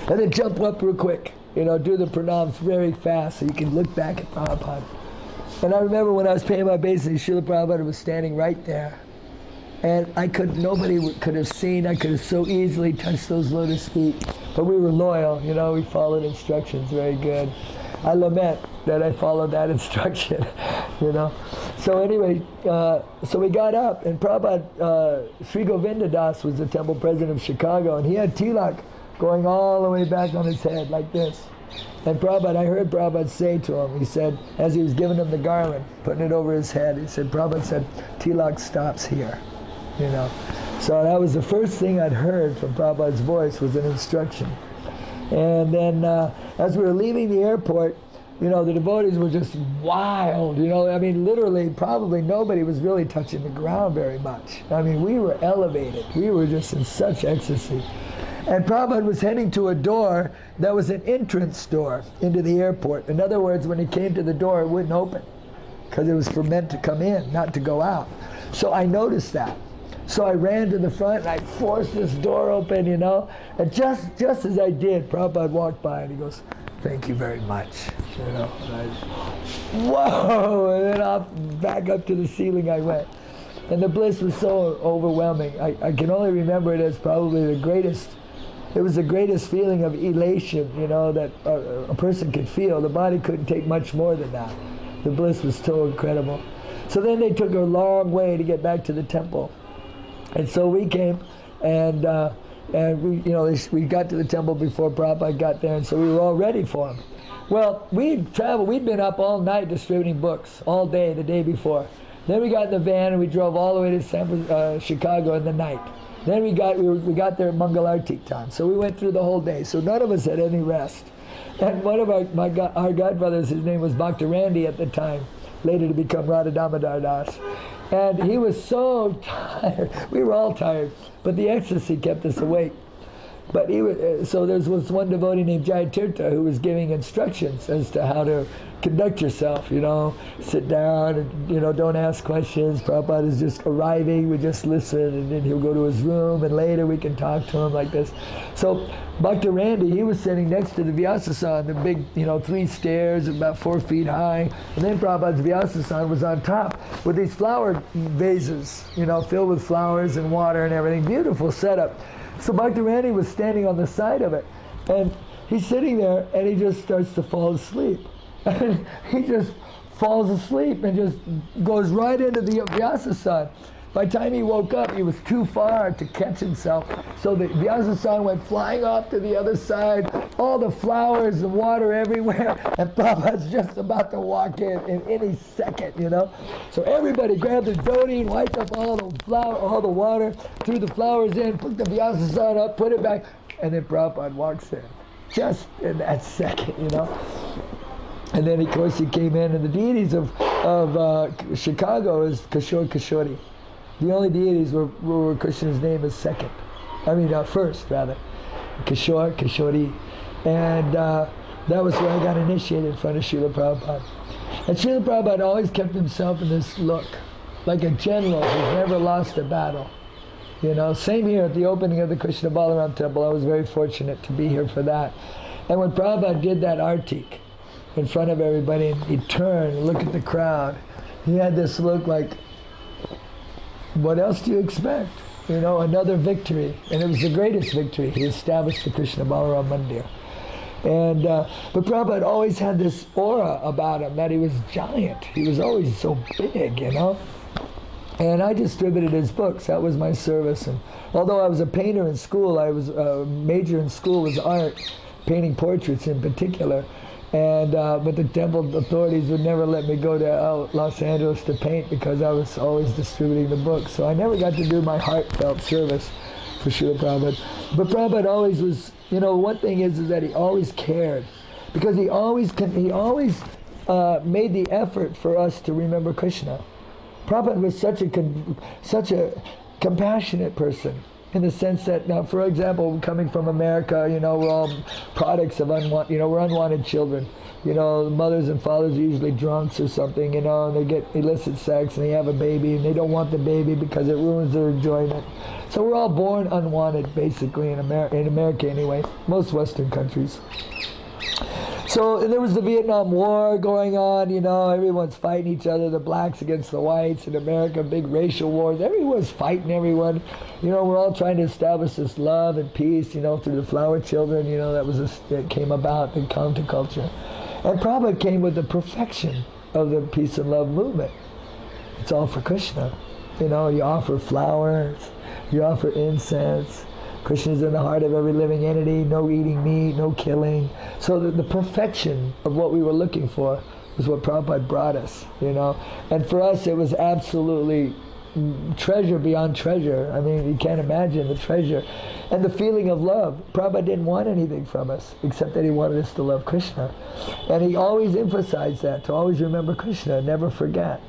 And then jump up real quick. You know, do the pranams very fast so you can look back at Prabhupada. And I remember when I was paying my obeisance, Srila Prabhupada was standing right there. And nobody could have seen, I could have so easily touched those lotus feet. But we were loyal, you know, we followed instructions very good. I lament that I followed that instruction, you know. So anyway, so we got up, and Prabhupada, Sri Govinda Das was the temple president of Chicago, and he had tilak going all the way back on his head like this. And Prabhupada, I heard Prabhupada say to him, he said, as he was giving him the garland, putting it over his head, he said, Prabhupada said, tilak stops here, you know. So that was the first thing I'd heard from Prabhupada's voice, was an instruction. And then as we were leaving the airport, you know, the devotees were just wild, you know. I mean, literally, probably nobody was really touching the ground very much. I mean, we were elevated. We were just in such ecstasy. And Prabhupada was heading to a door that was an entrance door into the airport. In other words, when he came to the door, it wouldn't open, because it was for men to come in, not to go out. So I noticed that. So I ran to the front and I forced this door open, you know. And just as I did, Prabhupada walked by and he goes, "Thank you very much." You know, and I, whoa! And then off, back up to the ceiling I went. And the bliss was so overwhelming. I can only remember it as probably the greatest, it was the greatest feeling of elation, you know, that a person could feel. The body couldn't take much more than that. The bliss was so incredible. So then they took a long way to get back to the temple. And so we came, and we, you know, we got to the temple before Prabhupada got there, and so we were all ready for him. Well, we'd been up all night distributing books, all day, the day before. Then we got in the van and we drove all the way to Chicago in the night. Then we got there at Mangalartik time, so we went through the whole day. So none of us had any rest. And one of our godbrothers, his name was Bhakta Randy at the time, later to become Radha Damodar Das. And he was so tired. We were all tired, but the ecstasy kept us awake. But he was, so there was one devotee named Jayatirtha who was giving instructions as to how to conduct yourself, you know, sit down and, you know, don't ask questions. Prabhupada is just arriving, we just listen, and then he'll go to his room, and later we can talk to him like this. So Bhakta Randy, he was sitting next to the Vyasasan, the big, you know, 3 stairs about 4 feet high, and then Prabhupada's Vyasasan was on top with these flower vases, you know, filled with flowers and water and everything. Beautiful setup. So Bhakta Randy was standing on the side of it, and he's sitting there, and he just starts to fall asleep. And he just falls asleep and just goes right into the Vyasasan. By the time he woke up, he was too far to catch himself. So the Vyasasan went flying off to the other side, all the flowers and water everywhere, and Prabhupada's just about to walk in any second, you know. So everybody grabbed the dhoti and wiped up all the water, threw the flowers in, put the Vyasasan up, put it back, and then Prabhupada walks in. Just in that second, you know. And then, of course, he came in, and the deities of Chicago is Kishore Kishori. The only deities where Krishna's name is second. I mean, first, rather. Kishore, Kishori. And that was where I got initiated in front of Srila Prabhupada. And Srila Prabhupada always kept himself in this look, like a general who's never lost a battle. You know, same here at the opening of the Krishna Balaram temple. I was very fortunate to be here for that. And when Prabhupada did that artik in front of everybody, and he'd turn and look at the crowd, he had this look like, what else do you expect? You know, another victory. And it was the greatest victory. He established the Krishna Balaram Mandir. And, but Prabhupada always had this aura about him, that he was giant. He was always so big, you know. And I distributed his books. That was my service. And although I was a painter in school, I was a major in school was art, painting portraits in particular. And but the temple authorities would never let me go to Los Angeles to paint because I was always distributing the books. So I never got to do my heartfelt service for Srila Prabhupada. But Prabhupada always was, you know, one thing is that he always cared, because he always made the effort for us to remember Krishna. Prabhupada was such a compassionate person. in the sense that, now, for example, coming from America, you know, we're all products of unwanted, you know, we're unwanted children. You know, mothers and fathers are usually drunks or something, you know, and they get illicit sex and they have a baby and they don't want the baby because it ruins their enjoyment. So we're all born unwanted, basically, in America anyway, most Western countries. So and there was the Vietnam War going on, you know, everyone's fighting each other, the blacks against the whites in America, big racial wars, everyone's fighting everyone. You know, we're all trying to establish this love and peace, you know, through the flower children, you know, that came about in counterculture. And Prabhupada came with the perfection of the peace and love movement. It's all for Krishna. You know, you offer flowers, you offer incense. Krishna's in the heart of every living entity, no eating meat, no killing. So the perfection of what we were looking for was what Prabhupada brought us, you know. And for us it was absolutely treasure beyond treasure. I mean, you can't imagine the treasure. And the feeling of love. Prabhupada didn't want anything from us, except that he wanted us to love Krishna. And he always emphasized that, to always remember Krishna, never forget.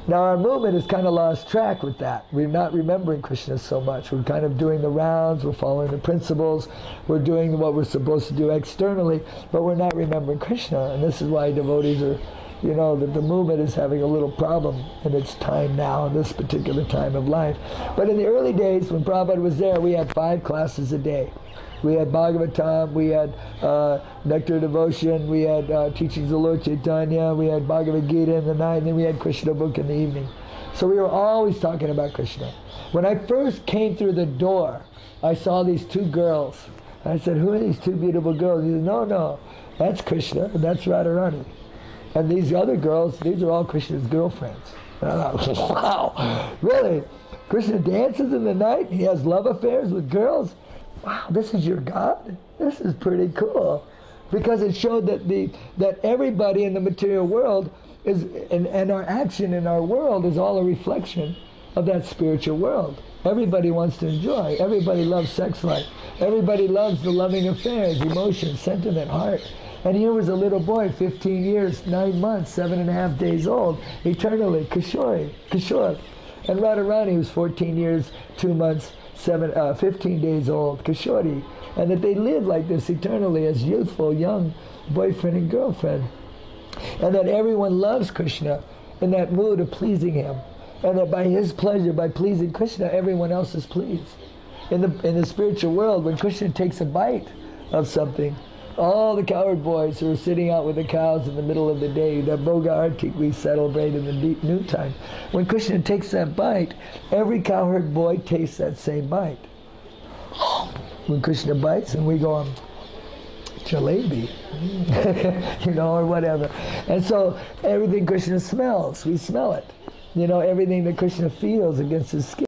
Now our movement has kind of lost track with that. We're not remembering Krishna so much. We're kind of doing the rounds, we're following the principles, we're doing what we're supposed to do externally, but we're not remembering Krishna. And this is why devotees are, you know, that the movement is having a little problem in its time now, in this particular time of life. But in the early days when Prabhupada was there, we had 5 classes a day. We had Bhagavatam, we had Nectar Devotion, we had Teachings of Lord Chaitanya, we had Bhagavad Gita in the night, and then we had Krishna book in the evening. So we were always talking about Krishna. When I first came through the door, I saw these 2 girls. I said, who are these 2 beautiful girls? He said, no, that's Krishna, and that's Radharani. And these other girls, these are all Krishna's girlfriends. And I thought, wow, really? Krishna dances in the night, he has love affairs with girls? Wow, this is your God? This is pretty cool. Because it showed that everybody in the material world is, and our action in our world is all a reflection of that spiritual world. Everybody wants to enjoy. Everybody loves sex life. Everybody loves the loving affairs, emotions, sentiment, heart. And here was a little boy, 15 years, 9 months, 7.5 days old, eternally, Kishore. And Radharani was 14 years, 2 months, 15 days old, Kishore. And that they live like this eternally as youthful, young boyfriend and girlfriend. And that everyone loves Krishna in that mood of pleasing him. And that by his pleasure, by pleasing Krishna, everyone else is pleased. In the spiritual world, when Krishna takes a bite of something, all the cowherd boys who are sitting out with the cows in the middle of the day, the Boga Artik we celebrate in the noontime, when Krishna takes that bite, every cowherd boy tastes that same bite. When Krishna bites, and we go on, jalebi, you know, or whatever. And so everything Krishna smells, we smell it. You know, everything that Krishna feels against his skin.